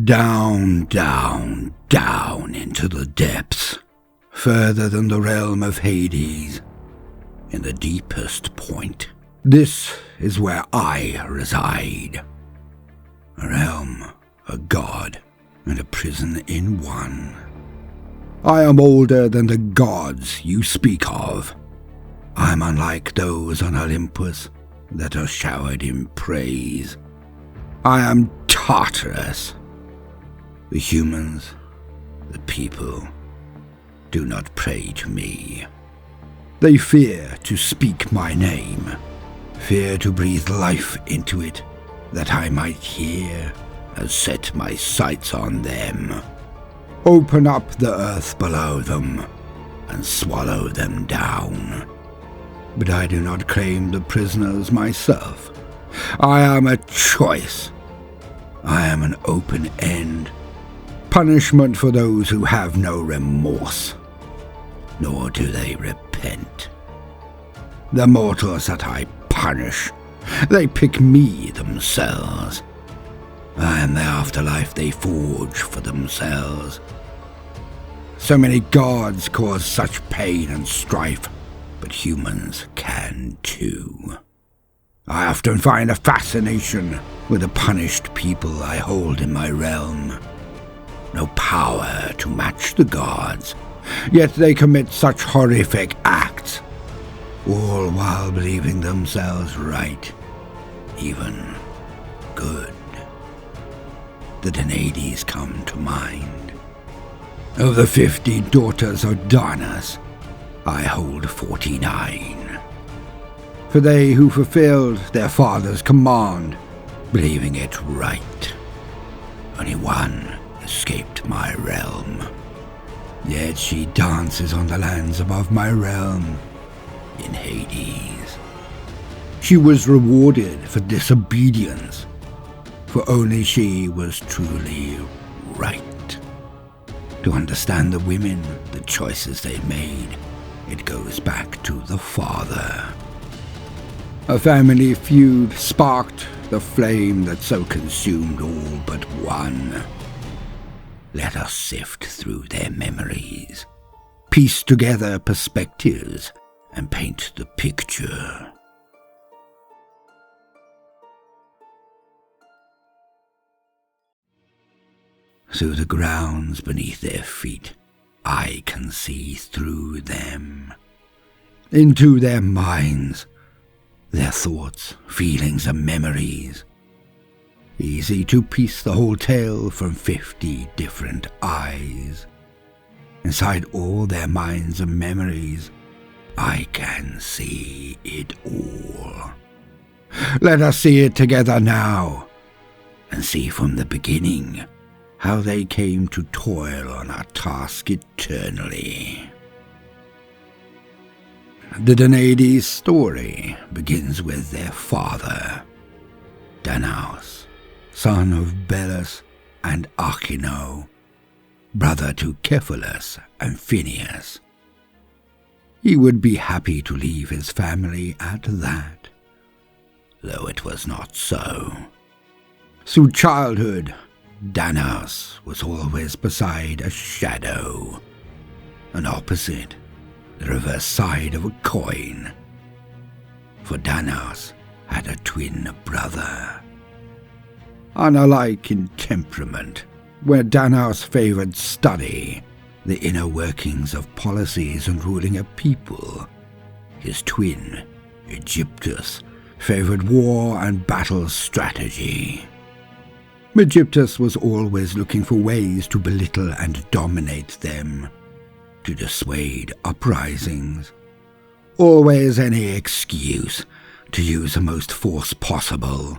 Down, down, down into the depths, further than the realm of Hades, in the deepest point. This is where I reside. A realm, a god, and a prison in one. I am older than the gods you speak of. I am unlike those on Olympus that are showered in praise. I am Tartarus. The humans, the people, do not pray to me. They fear to speak my name, fear to breathe life into it, that I might hear and set my sights on them. Open up the earth below them and swallow them down. But I do not claim the prisoners myself. I am a choice. I am an open end. Punishment for those who have no remorse, nor do they repent. The mortals that I punish, they pick me themselves. I am the afterlife they forge for themselves. So many gods cause such pain and strife, but humans can too. I often find a fascination with the punished people I hold in my realm. No power to match the gods, yet they commit such horrific acts, all while believing themselves right, even good. The Danaides come to mind. Of the 50 daughters of Danaus, I hold 49. For they who fulfilled their father's command, believing it right. Only one escaped my realm. Yet she dances on the lands above my realm, in Hades. She was rewarded for disobedience, for only she was truly right. To understand the women, the choices they made, it goes back to the father. A family feud sparked the flame that so consumed all but one. Let us sift through their memories, piece together perspectives, and paint the picture. Through the grounds beneath their feet, I can see through them, into their minds, their thoughts, feelings, and memories. Easy to piece the whole tale from 50 different eyes. Inside all their minds and memories, I can see it all. Let us see it together now, and see from the beginning how they came to toil on our task eternally. The Danaides' story begins with their father, Danaus, son of Belus and Athena, brother to Cephalus and Phineus. He would be happy to leave his family at that, though it was not so. Through childhood, Danaus was always beside a shadow, an opposite, the reverse side of a coin. For Danaus had a twin brother. Unlike in temperament, where Danaus favored study, the inner workings of policies and ruling a people, his twin, Aegyptus, favored war and battle strategy. Aegyptus was always looking for ways to belittle and dominate them, to dissuade uprisings. Always any excuse to use the most force possible.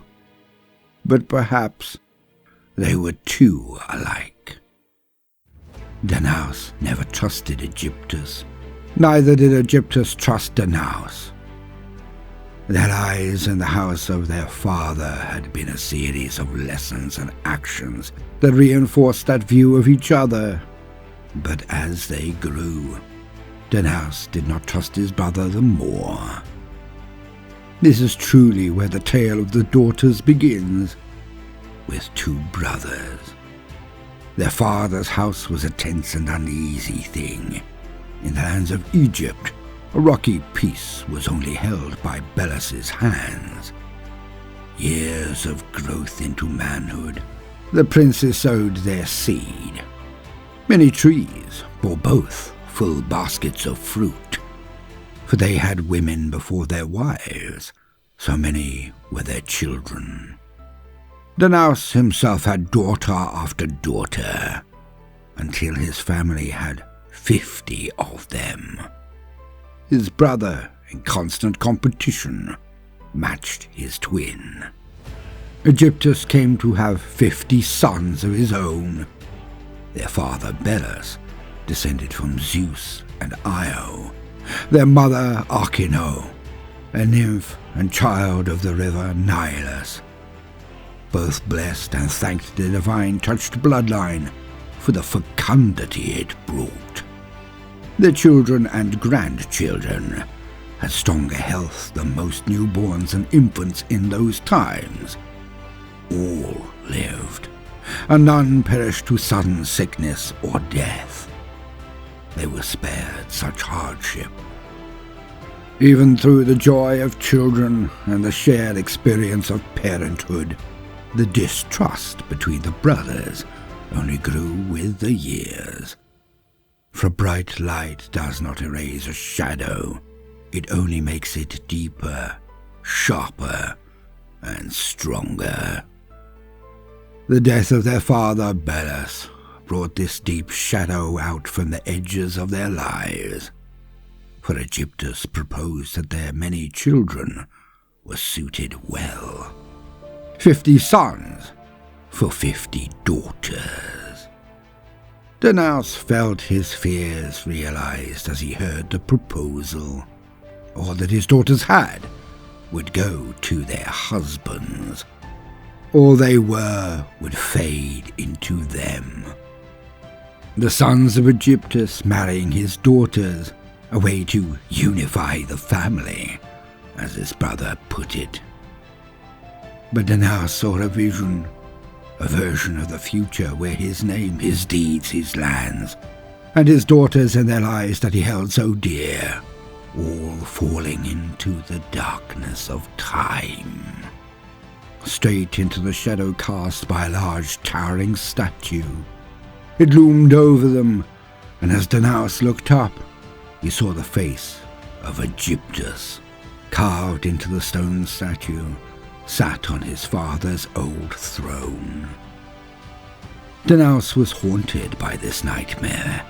But perhaps they were too alike. Danaus never trusted Aegyptus. Neither did Aegyptus trust Danaus. Their lives in the house of their father had been a series of lessons and actions that reinforced that view of each other. But as they grew, Danaus did not trust his brother the more. This is truly where the tale of the daughters begins, with two brothers, Their father's house was a tense and uneasy thing. In the lands of Egypt, a rocky peace was only held by Bellus's hands. Years of growth into manhood, the princes sowed their seed. Many trees bore both full baskets of fruit, for they had women before their wives, so many were their children. Danaus himself had daughter after daughter, until his family had 50 of them. His brother, in constant competition, matched his twin. Egyptus came to have 50 sons of his own. Their father Belus descended from Zeus and Io, their mother Athena, a nymph and child of the river Nilus. Both blessed and thanked the divine-touched bloodline for the fecundity it brought. Their children and grandchildren had stronger health than most newborns and infants in those times. All lived, and none perished to sudden sickness or death. They were spared such hardship. Even through the joy of children and the shared experience of parenthood, the distrust between the brothers only grew with the years. For bright light does not erase a shadow, it only makes it deeper, sharper, and stronger. The death of their father, Belus, brought this deep shadow out from the edges of their lives. For Egyptus proposed that their many children were suited well. 50 sons for 50 daughters. Danaus felt his fears realized as he heard the proposal. All that his daughters had would go to their husbands. All they were would fade into them. The sons of Egyptus marrying his daughters, a way to unify the family, as his brother put it. But Danaus saw a version of the future where his name, his deeds, his lands, and his daughters and their lives that he held so dear, all falling into the darkness of time. Straight into the shadow cast by a large towering statue. It loomed over them, and as Danaus looked up, he saw the face of Egyptus, carved into the stone statue, sat on his father's old throne. Danaus was haunted by this nightmare.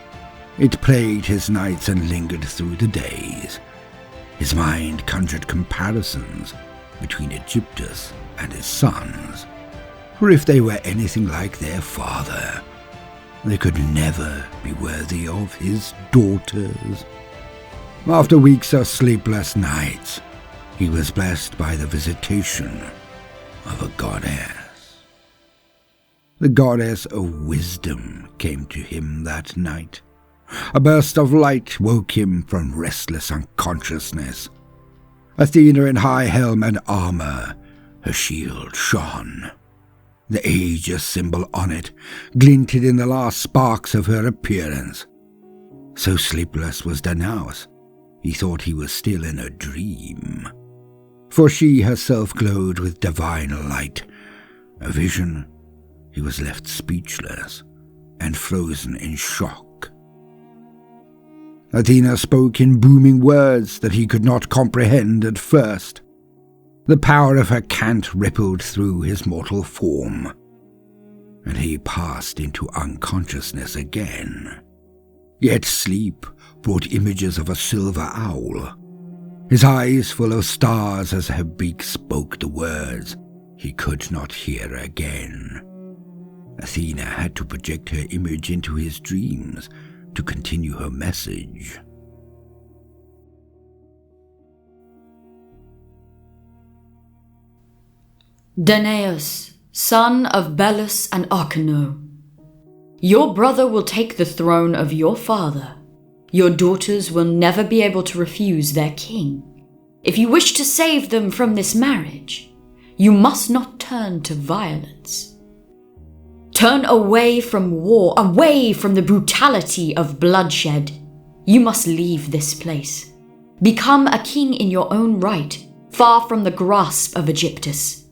It plagued his nights and lingered through the days. His mind conjured comparisons between Egyptus and his sons, for if they were anything like their father, they could never be worthy of his daughters. After weeks of sleepless nights, he was blessed by the visitation of a goddess. The goddess of wisdom came to him that night. A burst of light woke him from restless unconsciousness. Athena in high helm and armor, her shield shone. The Aegis symbol on it glinted in the last sparks of her appearance. So sleepless was Danaus, he thought he was still in a dream. For she herself glowed with divine light. A vision, he was left speechless and frozen in shock. Athena spoke in booming words that he could not comprehend at first. The power of her cant rippled through his mortal form, and he passed into unconsciousness again. Yet sleep brought images of a silver owl, his eyes full of stars as her beak spoke the words he could not hear again. Athena had to project her image into his dreams to continue her message. Danaus, son of Belus and Athena, your brother will take the throne of your father. Your daughters will never be able to refuse their king. If you wish to save them from this marriage, you must not turn to violence. Turn away from war, away from the brutality of bloodshed. You must leave this place. Become a king in your own right, far from the grasp of Egyptus.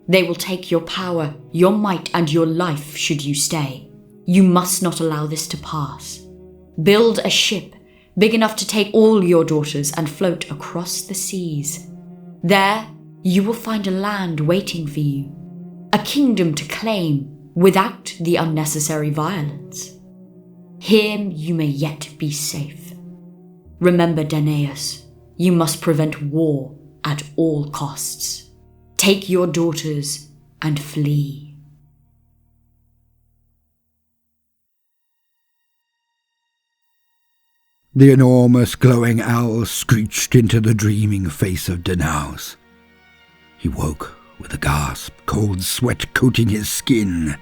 They will take your power, your might, and your life should you stay. You must not allow this to pass. Build a ship big enough to take all your daughters and float across the seas. There, you will find a land waiting for you, a kingdom to claim without the unnecessary violence. Here you may yet be safe. Remember, Danaus, you must prevent war at all costs. Take your daughters and flee. The enormous glowing owl screeched into the dreaming face of Danaus. He woke with a gasp, cold sweat coating his skin,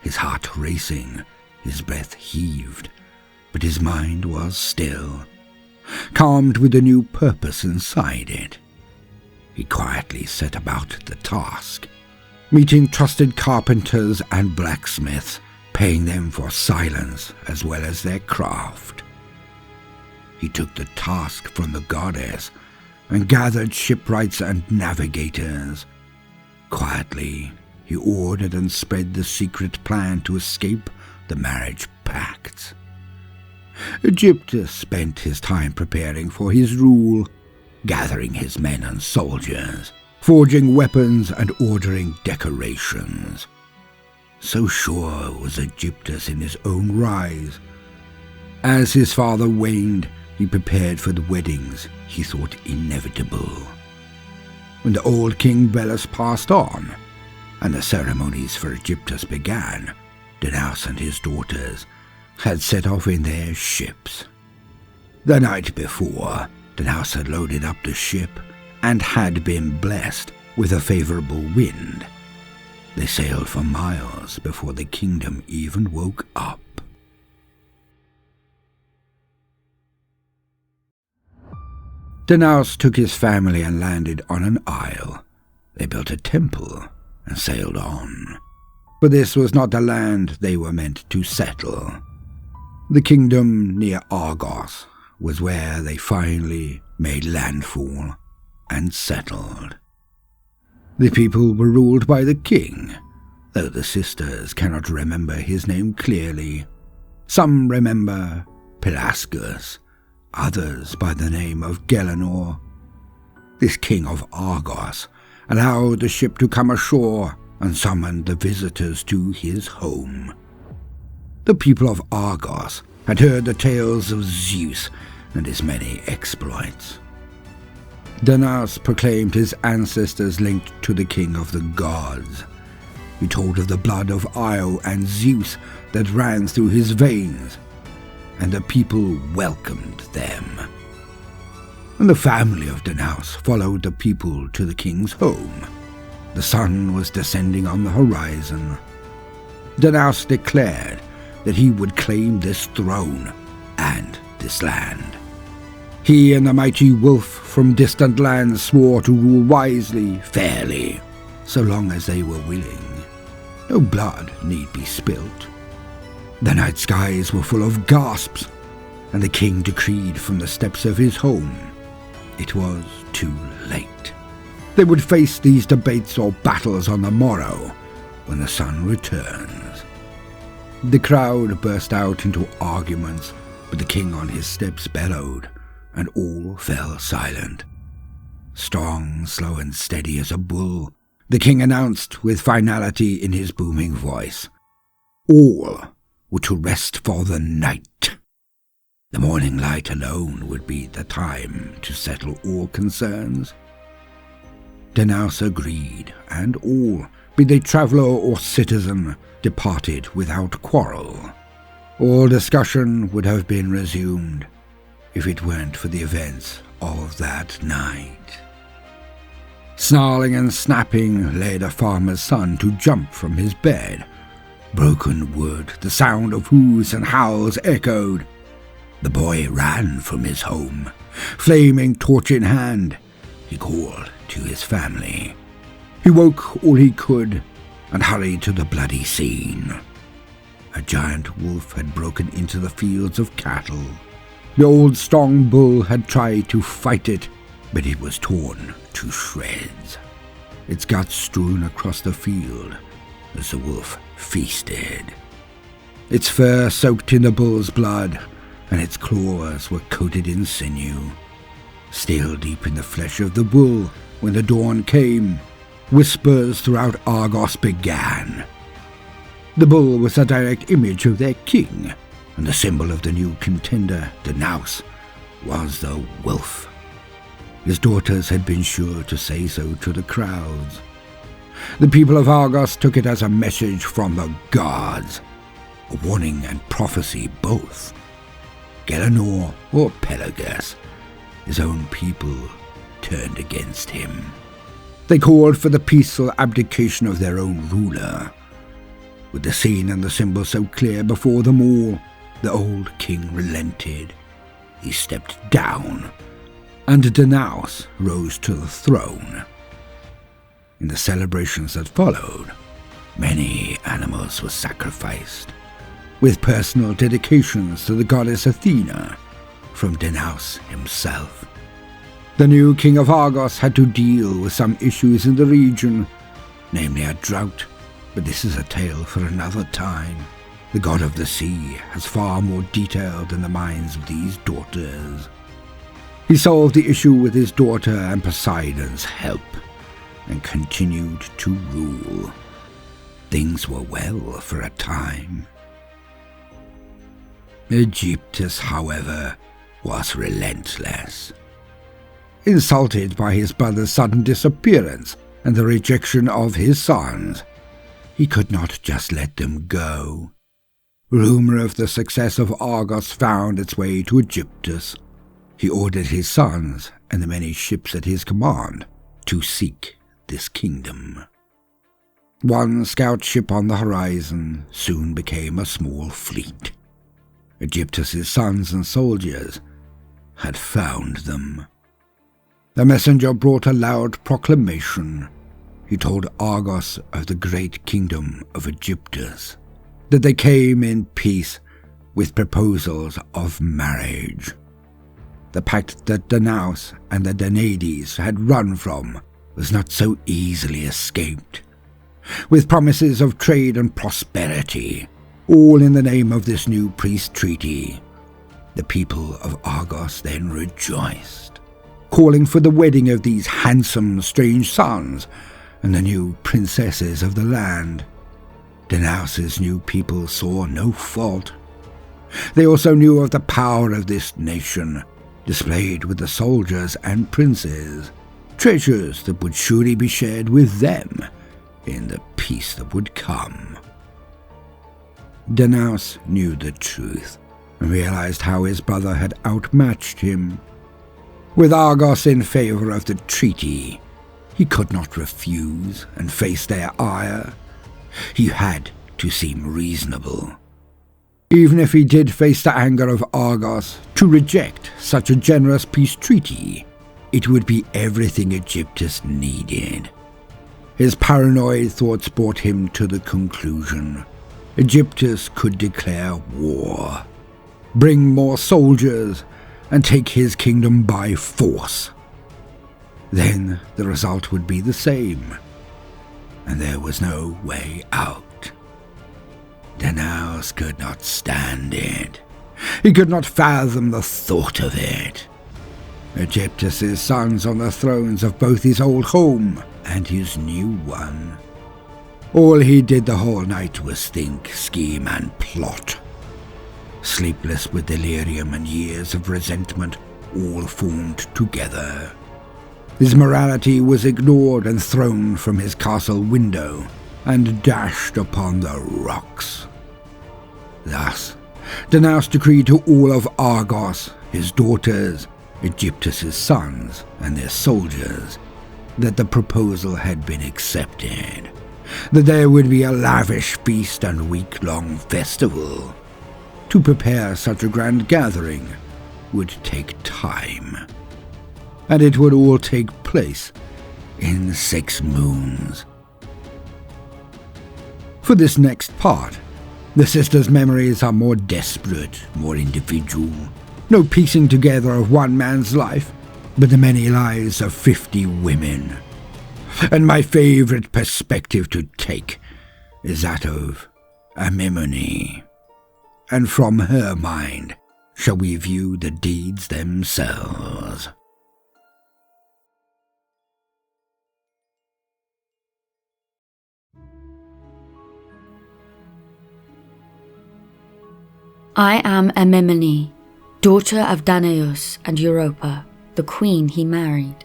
his heart racing, his breath heaved, but his mind was still, calmed with a new purpose inside it. He quietly set about the task, meeting trusted carpenters and blacksmiths, paying them for silence as well as their craft. He took the task from the goddess and gathered shipwrights and navigators. Quietly, he ordered and spread the secret plan to escape the marriage pact. Egyptus spent his time preparing for his rule, gathering his men and soldiers, forging weapons and ordering decorations. So sure was Egyptus in his own rise. As his father waned, he prepared for the weddings he thought inevitable. When the old King Belus passed on, and the ceremonies for Egyptus began, Danaus and his daughters had set off in their ships. The night before, Danaus had loaded up the ship and had been blessed with a favorable wind. They sailed for miles before the kingdom even woke up. Danaus took his family and landed on an isle. They built a temple and sailed on. But this was not the land they were meant to settle. The kingdom near Argos was where they finally made landfall and settled. The people were ruled by the king, though the sisters cannot remember his name clearly. Some remember Pelasgus, others by the name of Gelanor. This king of Argos allowed the ship to come ashore and summoned the visitors to his home. The people of Argos had heard the tales of Zeus and his many exploits. Danaus proclaimed his ancestors linked to the king of the gods. He told of the blood of Io and Zeus that ran through his veins, and the people welcomed them. And the family of Danaus followed the people to the king's home. The sun was descending on the horizon. Danaus declared that he would claim this throne and this land. He and the mighty wolf from distant lands swore to rule wisely, fairly, so long as they were willing. No blood need be spilt. The night skies were full of gasps, and the king decreed from the steps of his home. It was too late. They would face these debates or battles on the morrow, when the sun returns. The crowd burst out into arguments, but the king on his steps bellowed, and all fell silent. Strong, slow, and steady as a bull, the king announced with finality in his booming voice, all were to rest for the night. The morning light alone would be the time to settle all concerns. Danaus agreed, and all, be they traveller or citizen, departed without quarrel. All discussion would have been resumed if it weren't for the events of that night. Snarling and snapping led a farmer's son to jump from his bed. Broken wood, the sound of hoos and howls echoed. The boy ran from his home, flaming torch in hand. He called to his family. He woke all he could and hurried to the bloody scene. a giant wolf had broken into the fields of cattle. The old strong bull had tried to fight it, but it was torn to shreds, its guts strewn across the field as the wolf feasted. Its fur soaked in the bull's blood, and its claws were coated in sinew. Still deep in the flesh of the bull, when the dawn came, whispers throughout Argos began. The bull was a direct image of their king, and the symbol of the new contender, Danaus, was the wolf. His daughters had been sure to say so to the crowds. The people of Argos took it as a message from the gods, a warning and prophecy both. Gelenor or Pelagus, his own people turned against him. They called for the peaceful abdication of their own ruler. With the scene and the symbol so clear before them all, the old king relented. He stepped down, and Danaus rose to the throne. In the celebrations that followed, many animals were sacrificed, with personal dedications to the goddess Athena from Danaus himself. The new king of Argos had to deal with some issues in the region, namely a drought, but this is a tale for another time. The god of the sea has far more detail than the minds of these daughters. He solved the issue with his daughter and Poseidon's help, and continued to rule. Things were well for a time. Aegyptus, however, was relentless. Insulted by his brother's sudden disappearance and the rejection of his sons, he could not just let them go. Rumor of the success of Argos found its way to Aegyptus. He ordered his sons and the many ships at his command to seek this kingdom. One scout ship on the horizon soon became a small fleet. Aegyptus' sons and soldiers had found them. The messenger brought a loud proclamation. He told Argos of the great kingdom of Aegyptus, that they came in peace with proposals of marriage. The pact that Danaus and the Danaides had run from was not so easily escaped, with promises of trade and prosperity, all in the name of this new peace treaty. The people of Argos then rejoiced, calling for the wedding of these handsome, strange sons and the new princesses of the land. Danaus' new people saw no fault. They also knew of the power of this nation, displayed with the soldiers and princes, treasures that would surely be shared with them in the peace that would come. Danaus knew the truth and realized how his brother had outmatched him. With Argos in favor of the treaty, he could not refuse and face their ire. He had to seem reasonable. Even if he did face the anger of Argos to reject such a generous peace treaty, it would be everything Aegyptus needed. His paranoid thoughts brought him to the conclusion Aegyptus could declare war, bring more soldiers, and take his kingdom by force. Then the result would be the same, and there was no way out. Danaus could not stand it. He could not fathom the thought of it. Aegyptus' sons on the thrones of both his old home and his new one. All he did the whole night was think, scheme, and plot. Sleepless with delirium and years of resentment all formed together. His morality was ignored and thrown from his castle window and dashed upon the rocks. Thus, Danaus decreed to all of Argos, his daughters, Aegyptus' sons, and their soldiers, that the proposal had been accepted, that there would be a lavish feast and week-long festival. To prepare such a grand gathering would take time, and it would all take place in 6 moons. For this next part, The sisters' memories are more desperate, more individual. No piecing together of one man's life, but the many lives of 50 women. And my favourite perspective to take is that of Amymone. And from her mind shall we view the deeds themselves. I am Amymone, daughter of Danaus and Europa, the queen he married.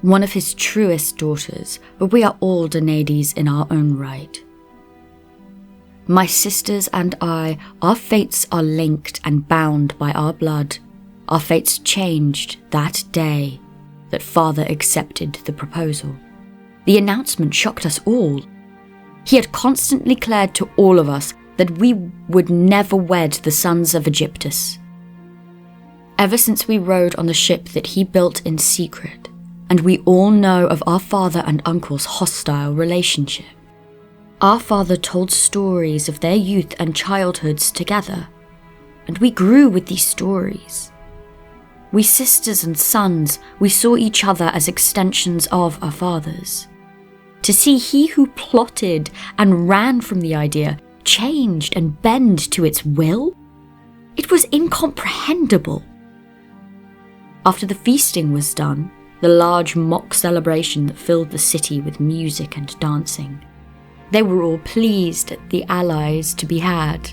One of his truest daughters, but we are all Danaides in our own right. My sisters and I, our fates are linked and bound by our blood. Our fates changed that day that father accepted the proposal. The announcement shocked us all. He had constantly declared to all of us that we would never wed the sons of Aegyptus. Ever since we rode on the ship that he built in secret, and we all know of our father and uncle's hostile relationship. Our father told stories of their youth and childhoods together, and we grew with these stories. We sisters and sons, we saw each other as extensions of our fathers. To see he who plotted and ran from the idea changed and bend to its will? It was incomprehensible. After the feasting was done, the large mock celebration that filled the city with music and dancing, they were all pleased at the allies to be had.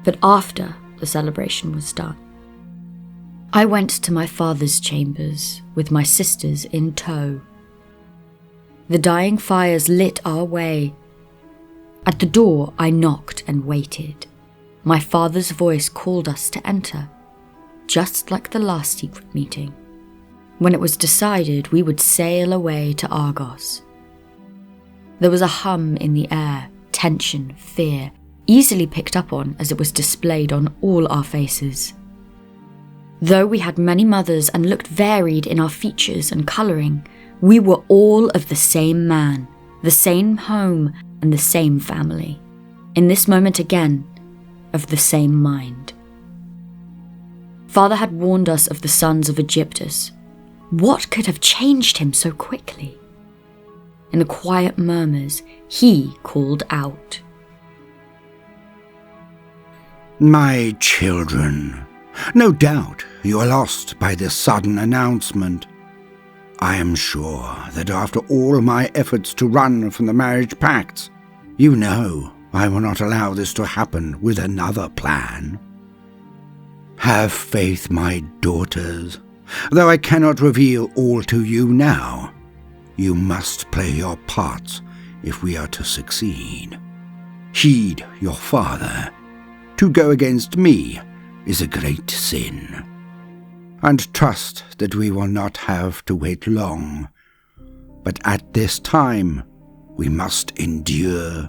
But after the celebration was done, I went to my father's chambers with my sisters in tow. The dying fires lit our way. At the door, I knocked and waited. My father's voice called us to enter, just like the last secret meeting, when it was decided we would sail away to Argos. There was a hum in the air, tension, fear, easily picked up on as it was displayed on all our faces. Though we had many mothers and looked varied in our features and colouring, we were all of the same man, the same home, and the same family. In this moment again, of the same mind. Father had warned us of the sons of Aegyptus. What could have changed him so quickly? In the quiet murmurs, he called out. My children, no doubt you are lost by this sudden announcement. I am sure that after all my efforts to run from the marriage pacts, you know I will not allow this to happen with another plan. Have faith, my daughters. Though I cannot reveal all to you now, you must play your parts if we are to succeed. Heed your father. To go against me is a great sin. And trust that we will not have to wait long. But at this time, we must endure.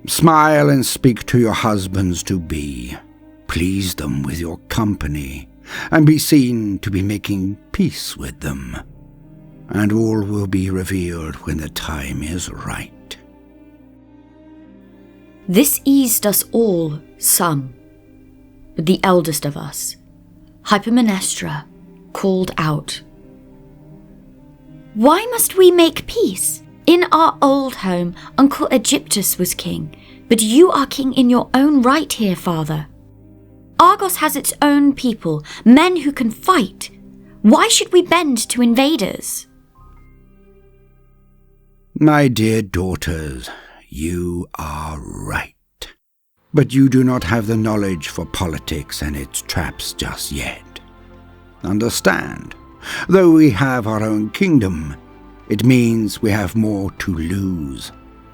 Smile and speak to your husbands-to-be. Please them with your company, and be seen to be making peace with them. And all will be revealed when the time is right. This eased us all some, but the eldest of us, Hypermnestra, called out, "Why must we make peace? In our old home, Uncle Aegyptus was king, but you are king in your own right here, father. Argos has its own people, men who can fight. Why should we bend to invaders?" My dear daughters, you are right. But you do not have the knowledge for politics and its traps just yet. Understand, though we have our own kingdom, it means we have more to lose,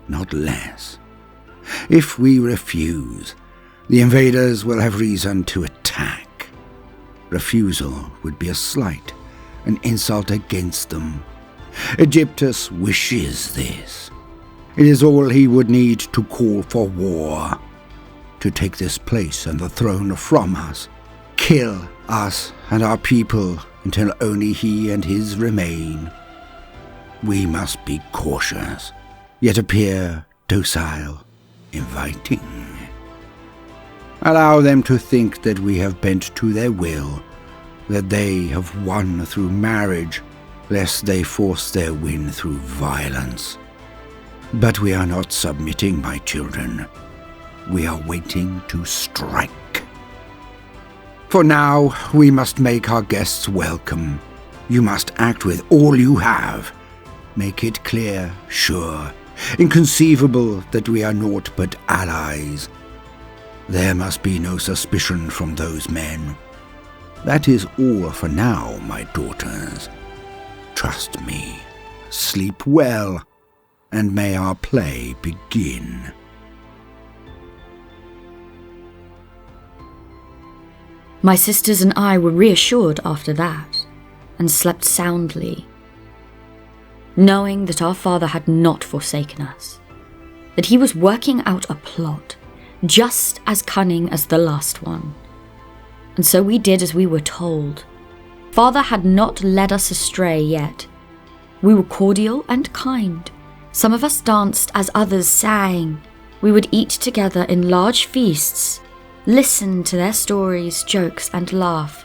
not less. If we refuse, the invaders will have reason to attack. Refusal would be a slight, an insult against them. Aegyptus wishes this. It is all he would need to call for war, to take this place and the throne from us, kill us and our people until only he and his remain. We must be cautious, yet appear docile, inviting. Allow them to think that we have bent to their will, that they have won through marriage, lest they force their win through violence. But we are not submitting, my children. We are waiting to strike. For now, we must make our guests welcome. You must act with all you have. Make it clear, sure, inconceivable that we are naught but allies. There must be no suspicion from those men. That is all for now, my daughters. Trust me. Sleep well, and may our play begin. My sisters and I were reassured after that, and slept soundly, knowing that our father had not forsaken us, that he was working out a plot just as cunning as the last one. And so we did as we were told. Father had not led us astray yet. We were cordial and kind. Some of us danced as others sang. We would eat together in large feasts, listen to their stories, jokes, and laugh.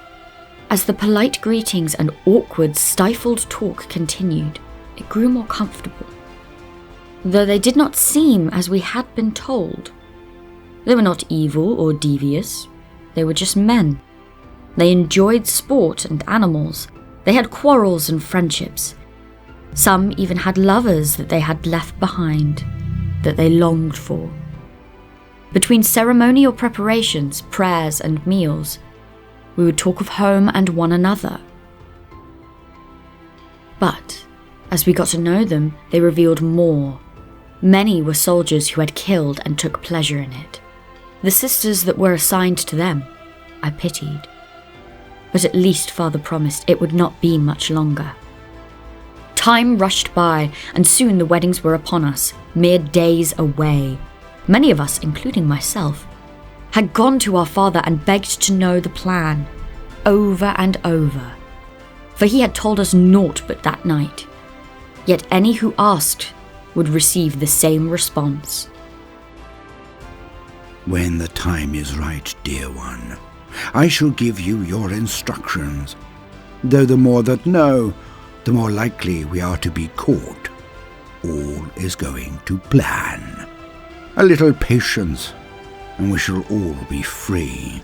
As the polite greetings and awkward, stifled talk continued, it grew more comfortable. Though they did not seem as we had been told. They were not evil or devious. They were just men. They enjoyed sport and animals. They had quarrels and friendships. Some even had lovers that they had left behind, that they longed for. Between ceremonial preparations, prayers, and meals, we would talk of home and one another. But as we got to know them, they revealed more. Many were soldiers who had killed and took pleasure in it. The sisters that were assigned to them, I pitied. But at least Father promised it would not be much longer. Time rushed by, and soon the weddings were upon us, mere days away. Many of us, including myself, had gone to our father and begged to know the plan, over and over. For he had told us naught but that night. Yet any who asked would receive the same response. When the time is right, dear one, I shall give you your instructions. Though the more that know, the more likely we are to be caught. All is going to plan. A little patience, and we shall all be free.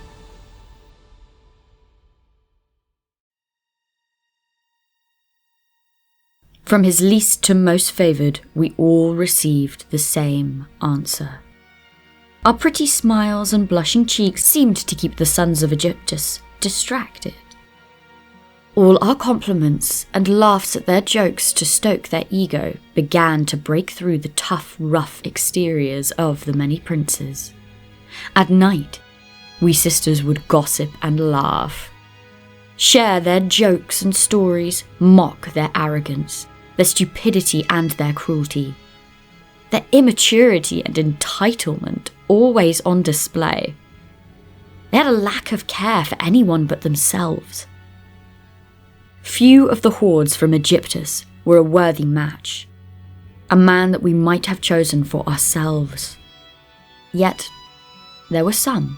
From his least to most favoured, we all received the same answer. Our pretty smiles and blushing cheeks seemed to keep the sons of Egyptus distracted. All our compliments and laughs at their jokes to stoke their ego began to break through the tough, rough exteriors of the many princes. At night, we sisters would gossip and laugh, share their jokes and stories, mock their arrogance, their stupidity and their cruelty, their immaturity and entitlement always on display. They had a lack of care for anyone but themselves. Few of the hordes from Egyptus were a worthy match, a man that we might have chosen for ourselves. Yet, there were some.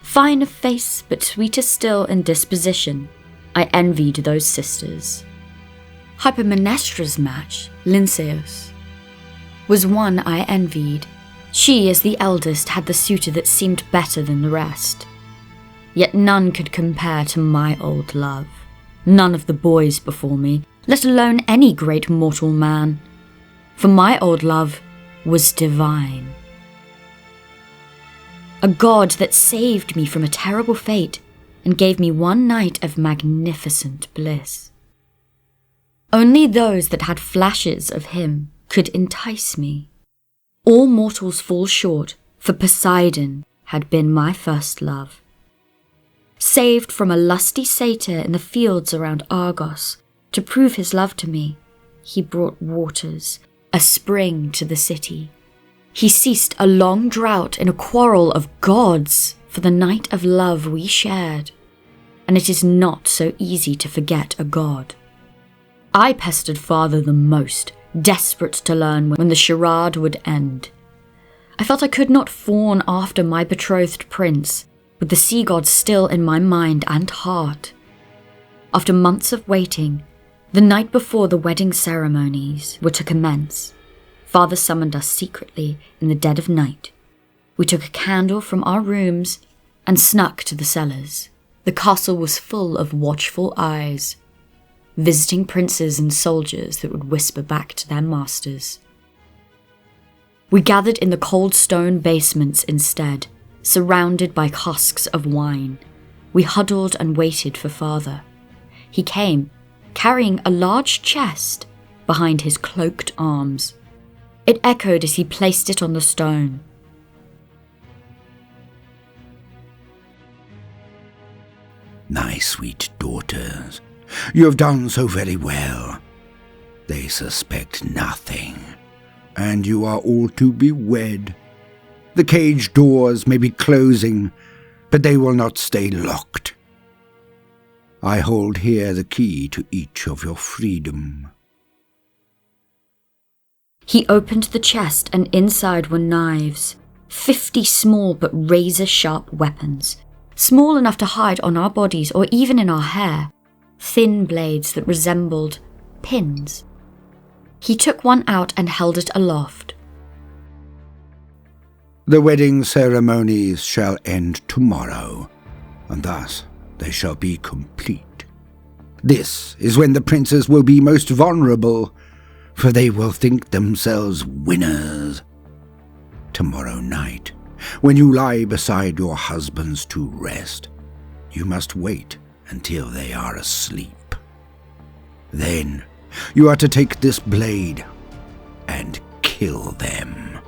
Fine of face, but sweeter still in disposition, I envied those sisters. Hypermenestra's match, Lynceus, was one I envied. She, as the eldest, had the suitor that seemed better than the rest. Yet none could compare to my old love. None of the boys before me, let alone any great mortal man. For my old love was divine. A god that saved me from a terrible fate and gave me one night of magnificent bliss. Only those that had flashes of him could entice me. All mortals fall short, for Poseidon had been my first love. Saved from a lusty satyr in the fields around Argos, to prove his love to me, he brought waters, a spring to the city. He ceased a long drought in a quarrel of gods for the night of love we shared, and it is not so easy to forget a god. I pestered father the most, desperate to learn when the charade would end. I felt I could not fawn after my betrothed prince, with the sea god still in my mind and heart. After months of waiting, the night before the wedding ceremonies were to commence, Father summoned us secretly in the dead of night. We took a candle from our rooms and snuck to the cellars. The castle was full of watchful eyes, visiting princes and soldiers that would whisper back to their masters. We gathered in the cold stone basements instead, surrounded by casks of wine. We huddled and waited for Father. He came, carrying a large chest behind his cloaked arms. It echoed as he placed it on the stone. My sweet daughters, you have done so very well. They suspect nothing, and you are all to be wed. The cage doors may be closing, but they will not stay locked. I hold here the key to each of your freedom. He opened the chest, and inside were knives, 50 small but razor-sharp weapons, small enough to hide on our bodies or even in our hair, thin blades that resembled pins. He took one out and held it aloft. The wedding ceremonies shall end tomorrow, and thus they shall be complete. This is when the princes will be most vulnerable, for they will think themselves winners. Tomorrow night, when you lie beside your husbands to rest, you must wait until they are asleep. Then you are to take this blade and kill them.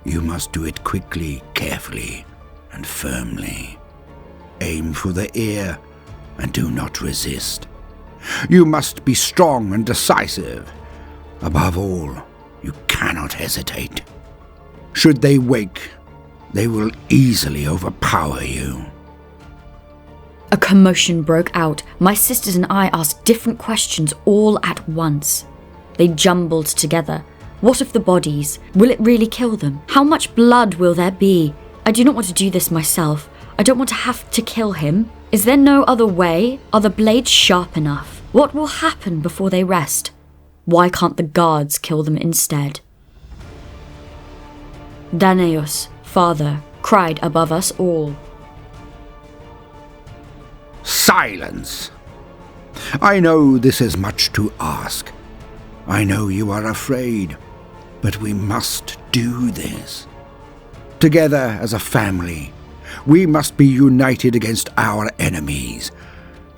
You must do it quickly, carefully, and firmly. Aim for the ear and do not resist. You must be strong and decisive. Above all, you cannot hesitate. Should they wake, they will easily overpower you. A commotion broke out. My sisters and I asked different questions all at once. They jumbled together. What of the bodies? Will it really kill them? How much blood will there be? I do not want to do this myself. I don't want to have to kill him. Is there no other way? Are the blades sharp enough? What will happen before they rest? Why can't the guards kill them instead? Danaus, Father, cried above us all. Silence! I know this is much to ask. I know you are afraid, but we must do this. Together as a family, we must be united against our enemies,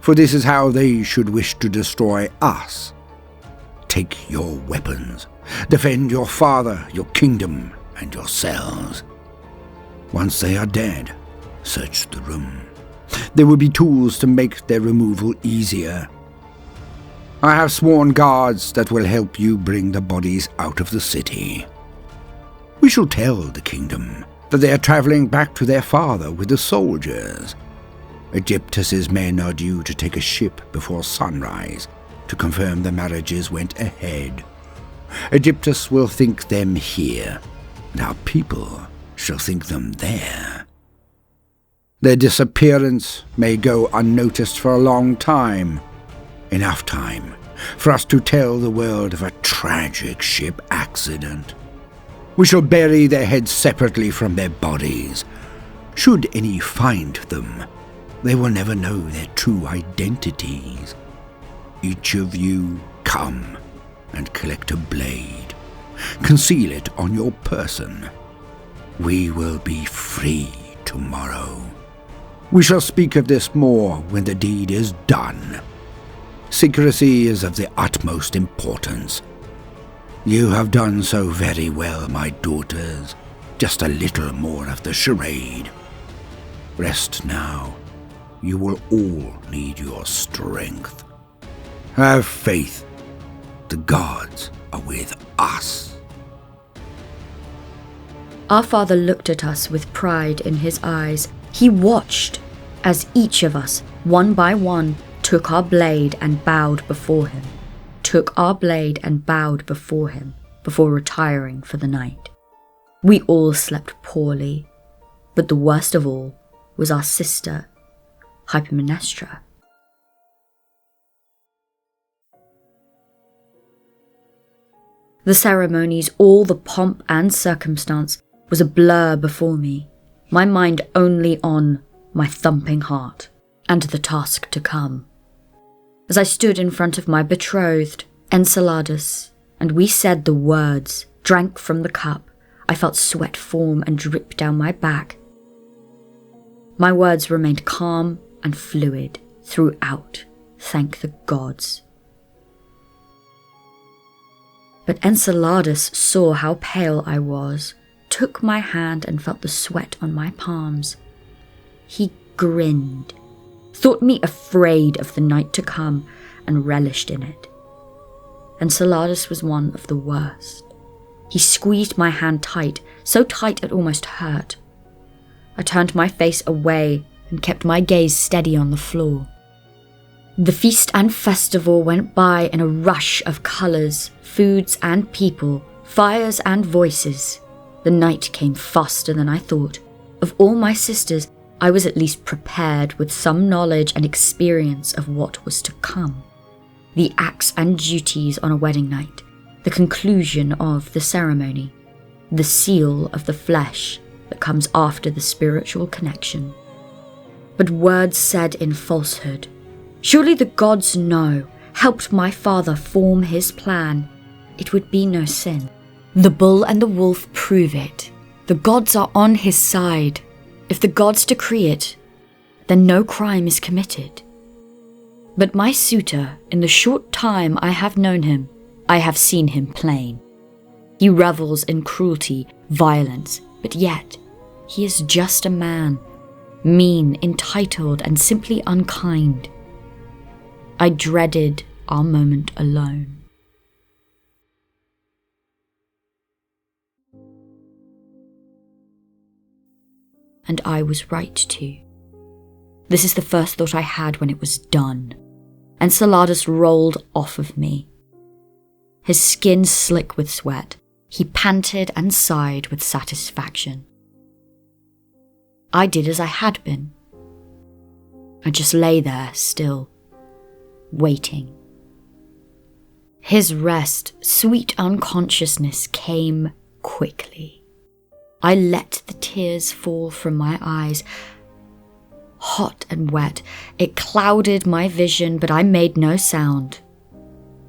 for this is how they should wish to destroy us. Take your weapons, defend your father, your kingdom, and yourselves. Once they are dead, search the room. There will be tools to make their removal easier. I have sworn guards that will help you bring the bodies out of the city. We shall tell the kingdom that they are traveling back to their father with the soldiers. Aegyptus's men are due to take a ship before sunrise to confirm the marriages went ahead. Aegyptus will think them here, and our people shall think them there. Their disappearance may go unnoticed for a long time, enough time for us to tell the world of a tragic ship accident. We shall bury their heads separately from their bodies. Should any find them, they will never know their true identities. Each of you come and collect a blade. Conceal it on your person. We will be free tomorrow. We shall speak of this more when the deed is done. Secrecy is of the utmost importance. You have done so very well, my daughters. Just a little more of the charade. Rest now. You will all need your strength. Have faith. The gods are with us. Our father looked at us with pride in his eyes. He watched as each of us, one by one, took our blade and bowed before him. took our blade and bowed before him before retiring for the night. We all slept poorly, but the worst of all was our sister, Hypermnestra. The ceremonies, all the pomp and circumstance, was a blur before me, my mind only on my thumping heart and the task to come. As I stood in front of my betrothed, Enceladus, and we said the words, drank from the cup, I felt sweat form and drip down my back. My words remained calm and fluid throughout, thank the gods. But Enceladus saw how pale I was, took my hand and felt the sweat on my palms. He grinned, thought me afraid of the night to come, and relished in it. Enceladus was one of the worst. He squeezed my hand tight, so tight it almost hurt. I turned my face away and kept my gaze steady on the floor. The feast and festival went by in a rush of colours, foods and people, fires and voices. The night came faster than I thought. Of all my sisters, I was at least prepared with some knowledge and experience of what was to come. The acts and duties on a wedding night, the conclusion of the ceremony, the seal of the flesh that comes after the spiritual connection. But words said in falsehood, surely the gods know, helped my father form his plan. It would be no sin. The bull and the wolf prove it. The gods are on his side. If the gods decree it, then no crime is committed. But my suitor, in the short time I have known him, I have seen him plain. He revels in cruelty, violence, but yet he is just a man, mean, entitled, and simply unkind. I dreaded our moment alone. And I was right too. This is the first thought I had when it was done. Enceladus rolled off of me. His skin slick with sweat, he panted and sighed with satisfaction. I did as I had been. I just lay there still, waiting. His rest, sweet unconsciousness came quickly. I let the tears fall from my eyes. Hot and wet, it clouded my vision, but I made no sound.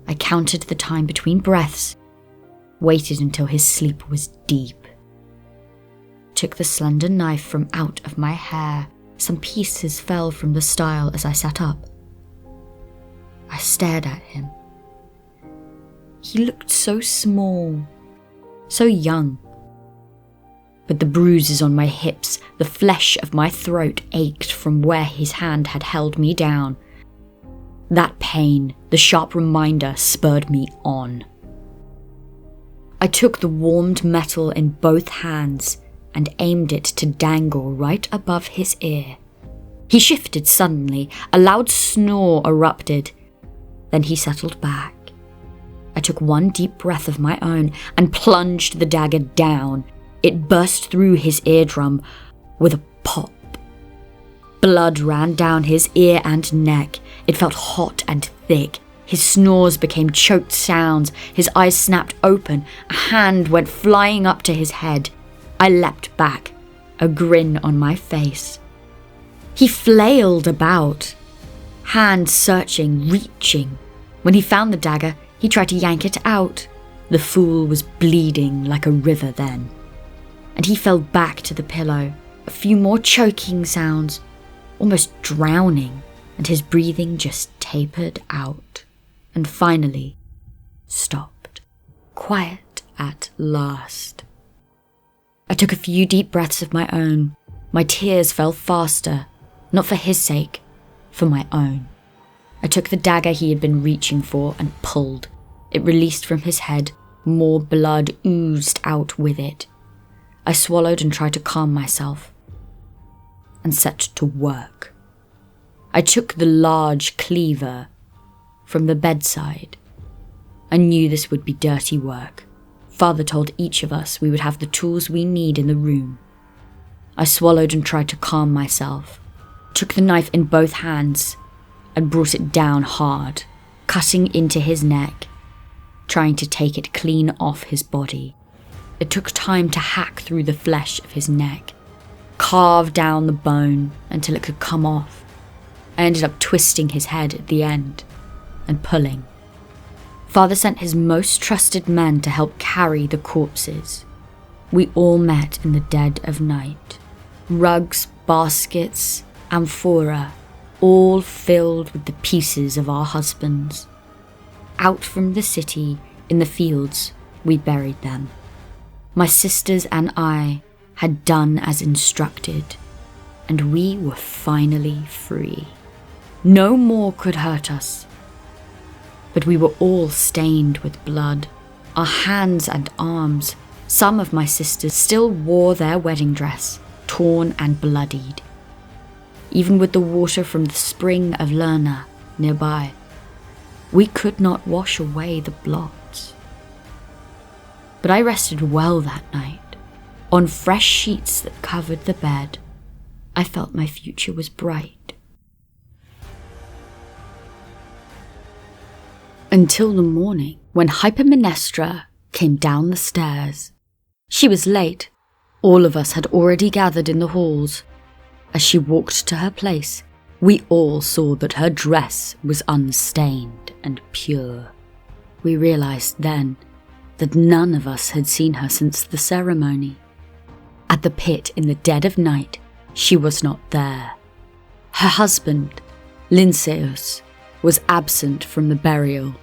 I counted the time between breaths, waited until his sleep was deep. Took the slender knife from out of my hair. Some pieces fell from the style as I sat up. I stared at him. He looked so small, so young. But the bruises on my hips, the flesh of my throat ached from where his hand had held me down. That pain, the sharp reminder, spurred me on. I took the warmed metal in both hands and aimed it to dangle right above his ear. He shifted suddenly, a loud snore erupted. Then he settled back. I took one deep breath of my own and plunged the dagger down. It burst through his eardrum with a pop. Blood ran down his ear and neck. It felt hot and thick. His snores became choked sounds. His eyes snapped open. A hand went flying up to his head. I leapt back, a grin on my face. He flailed about, hand searching, reaching. When he found the dagger, he tried to yank it out. The fool was bleeding like a river then. And he fell back to the pillow. A few more choking sounds, almost drowning, and his breathing just tapered out, and finally stopped. Quiet at last. I took a few deep breaths of my own. My tears fell faster, not for his sake, for my own. I took the dagger he had been reaching for and pulled. It released from his head. More blood oozed out with it. I swallowed and tried to calm myself, and set to work. I took the large cleaver from the bedside I knew this would be dirty work. Father told each of us we would have the tools we need in the room. I swallowed and tried to calm myself, took the knife in both hands and brought it down hard, cutting into his neck, trying to take it clean off his body. It took time to hack through the flesh of his neck, carve down the bone until it could come off. I ended up twisting his head at the end and pulling. Father sent his most trusted men to help carry the corpses. We all met in the dead of night. Rugs, baskets, amphora, all filled with the pieces of our husbands. Out from the city, in the fields, we buried them. My sisters and I had done as instructed, and we were finally free. No more could hurt us. But we were all stained with blood, our hands and arms. Some of my sisters still wore their wedding dress, torn and bloodied. Even with the water from the spring of Lerna nearby, we could not wash away the blots. But I rested well that night. On fresh sheets that covered the bed, I felt my future was bright. Until the morning, when Hypermnestra came down the stairs. She was late. All of us had already gathered in the halls. As she walked to her place, we all saw that her dress was unstained and pure. We realized then that none of us had seen her since the ceremony. At the pit in the dead of night, she was not there. Her husband, Lynceus, was absent from the burial.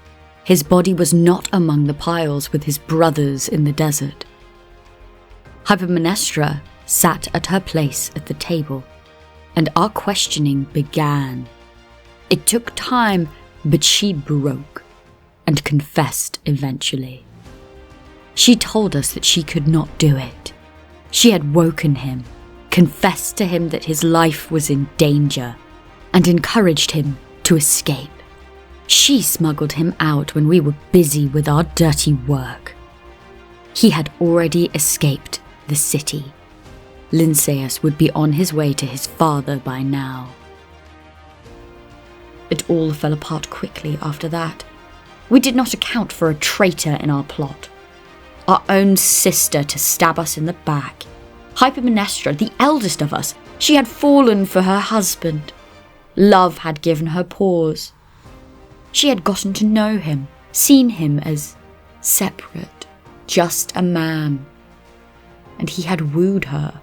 His body was not among the piles with his brothers in the desert. Hypermnestra sat at her place at the table, and our questioning began. It took time, but she broke and confessed eventually. She told us that she could not do it. She had woken him, confessed to him that his life was in danger, and encouraged him to escape. She smuggled him out when we were busy with our dirty work. He had already escaped the city. Lynceus would be on his way to his father by now. It all fell apart quickly after that. We did not account for a traitor in our plot. Our own sister to stab us in the back. Hypermnestra, the eldest of us, she had fallen for her husband. Love had given her pause. She had gotten to know him, seen him as separate, just a man. And he had wooed her.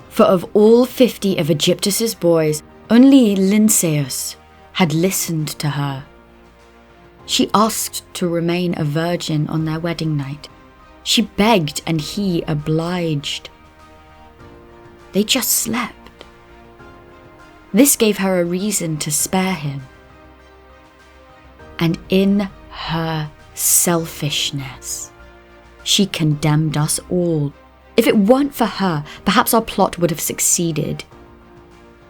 For of all 50 of Egyptus's boys, only Lynceus had listened to her. She asked to remain a virgin on their wedding night. She begged and he obliged. They just slept. This gave her a reason to spare him. And in her selfishness, she condemned us all. If it weren't for her, perhaps our plot would have succeeded.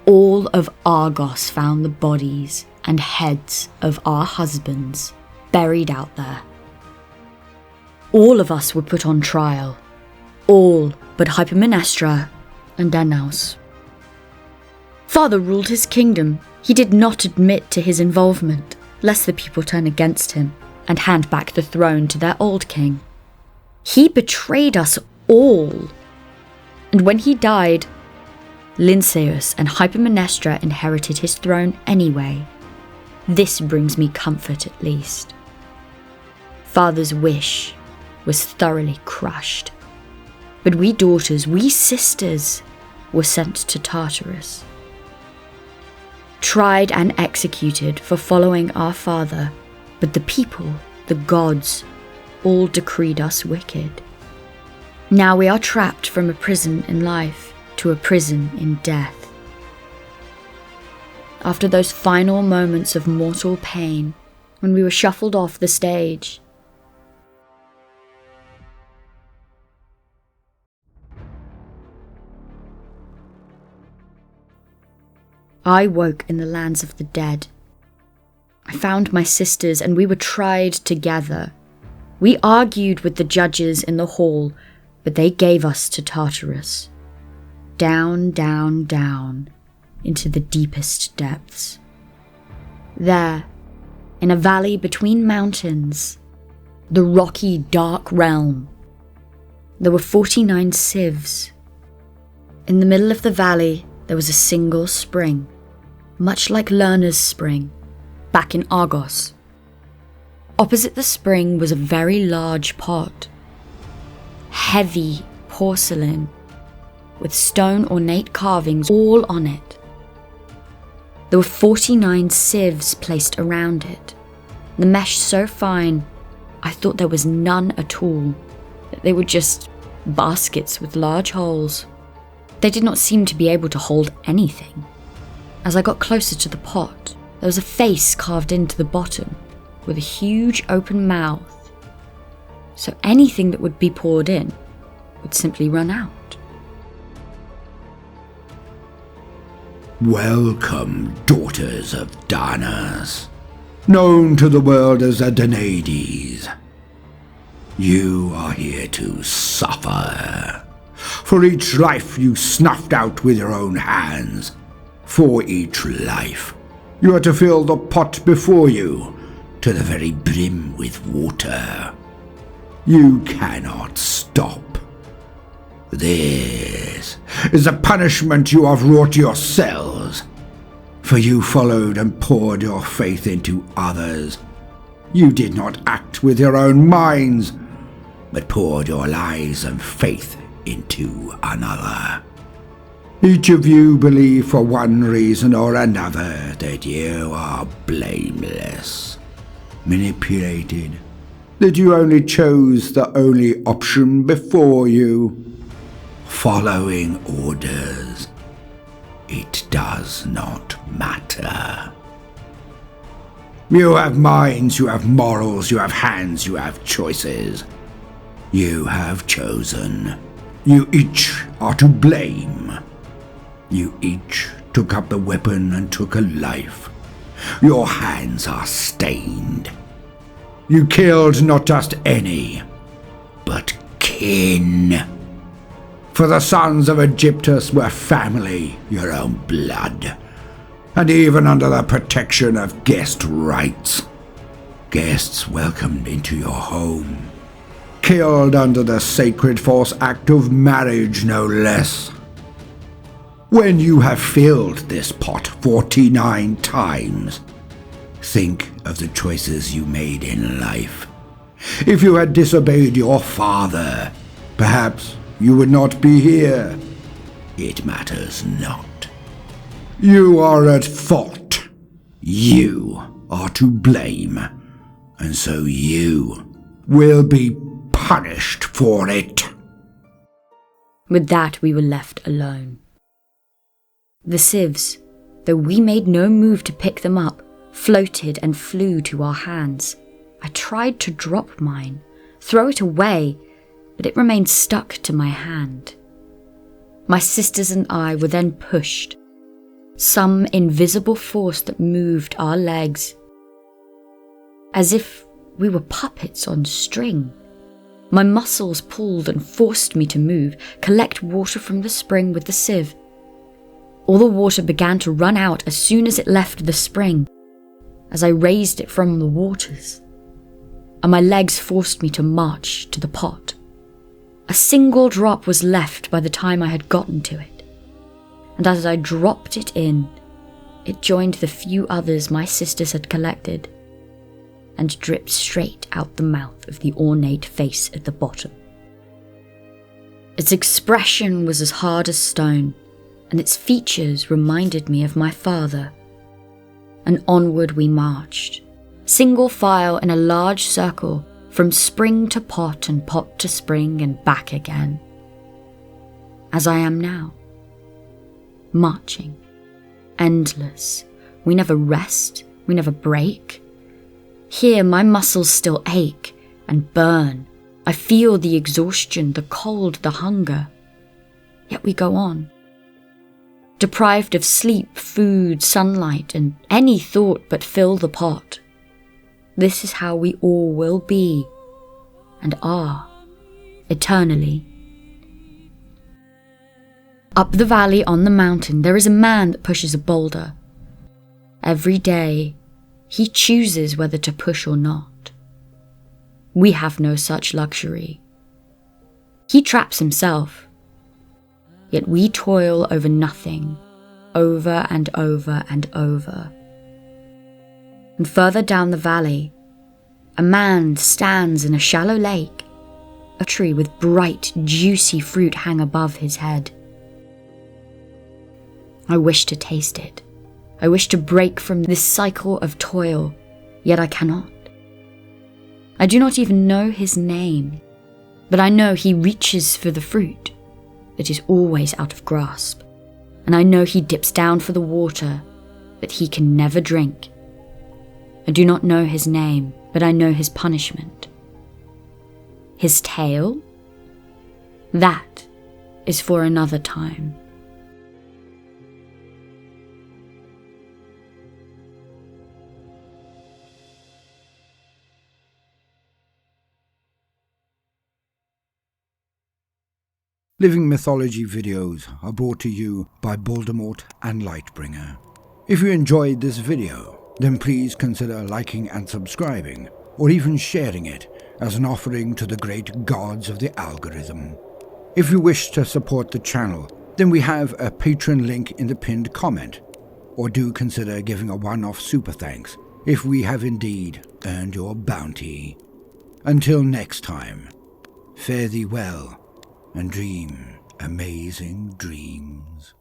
All of Argos found the bodies and heads of our husbands buried out there. All of us were put on trial. All but Hypermnestra and Danaus. Father ruled his kingdom. He did not admit to his involvement, lest the people turn against him and hand back the throne to their old king. He betrayed us all. And when he died, Lynceus and Hypermnestra inherited his throne anyway. This brings me comfort at least. Father's wish was thoroughly crushed. But we daughters, we sisters, were sent to Tartarus. Tried and executed for following our father, but the people, the gods, all decreed us wicked. Now we are trapped from a prison in life to a prison in death. After those final moments of mortal pain, when we were shuffled off the stage, I woke in the lands of the dead. I found my sisters and we were tried together. We argued with the judges in the hall, but they gave us to Tartarus. Down, down, down, into the deepest depths. There, in a valley between mountains, the rocky, dark realm, there were 49 sieves. In the middle of the valley, there was a single spring, much like Lerna's spring, back in Argos. Opposite the spring was a very large pot, heavy porcelain, with stone ornate carvings all on it. There were 49 sieves placed around it, the mesh so fine I thought there was none at all, that they were just baskets with large holes. They did not seem to be able to hold anything. As I got closer to the pot, there was a face carved into the bottom, with a huge open mouth, so anything that would be poured in would simply run out. Welcome, daughters of Danaus, known to the world as the Danaides. You are here to suffer. For each life you snuffed out with your own hands, for each life, you are to fill the pot before you to the very brim with water. You cannot stop. This is the punishment you have wrought yourselves, for you followed and poured your faith into others. You did not act with your own minds, but poured your lies and faith into another. Each of you believe for one reason or another that you are blameless, manipulated, that you only chose the only option before you, following orders. It does not matter. You have minds, you have morals, you have hands, you have choices. You have chosen. You each are to blame. You each took up the weapon and took a life. Your hands are stained. You killed not just any, but kin. For the sons of Egyptus were family, your own blood, and even under the protection of guest rights. Guests welcomed into your home, killed under the sacred false act of marriage, no less. When you have filled this pot 49 times, think of the choices you made in life. If you had disobeyed your father, perhaps you would not be here. It matters not. You are at fault. You are to blame, and so you will be punished for it. With that, we were left alone. The sieves, though we made no move to pick them up, floated and flew to our hands. I tried to drop mine, throw it away, but it remained stuck to my hand. My sisters and I were then pushed, some invisible force that moved our legs, as if we were puppets on string. My muscles pulled and forced me to move, collect water from the spring with the sieve. All the water began to run out as soon as it left the spring, as I raised it from the waters, and my legs forced me to march to the pot. A single drop was left by the time I had gotten to it, and as I dropped it in, it joined the few others my sisters had collected, and dripped straight out the mouth of the ornate face at the bottom. Its expression was as hard as stone, and its features reminded me of my father. And onward we marched, single file in a large circle, from spring to pot and pot to spring and back again. As I am now, marching, endless. We never rest, we never break. Here my muscles still ache and burn. I feel the exhaustion, the cold, the hunger. Yet we go on. deprived of sleep, food, sunlight, and any thought but fill the pot. This is how we all will be, and are, eternally. Up the valley on the mountain, there is a man that pushes a boulder. Every day, he chooses whether to push or not. We have no such luxury. He traps himself, yet we toil over nothing, over and over and over. And further down the valley, a man stands in a shallow lake. A tree with bright, juicy fruit hang above his head. I wish to taste it. I wish to break from this cycle of toil, yet I cannot. I do not even know his name, but I know he reaches for the fruit that is always out of grasp, and I know he dips down for the water that he can never drink. I do not know his name, but I know his punishment. His tale? That is for another time. Living Mythology videos are brought to you by Baldermort and Lightbringer. If you enjoyed this video, then please consider liking and subscribing, or even sharing it as an offering to the great gods of the algorithm. If you wish to support the channel, then we have a Patreon link in the pinned comment, or do consider giving a one-off super thanks if we have indeed earned your bounty. Until next time, fare thee well and dream amazing dreams.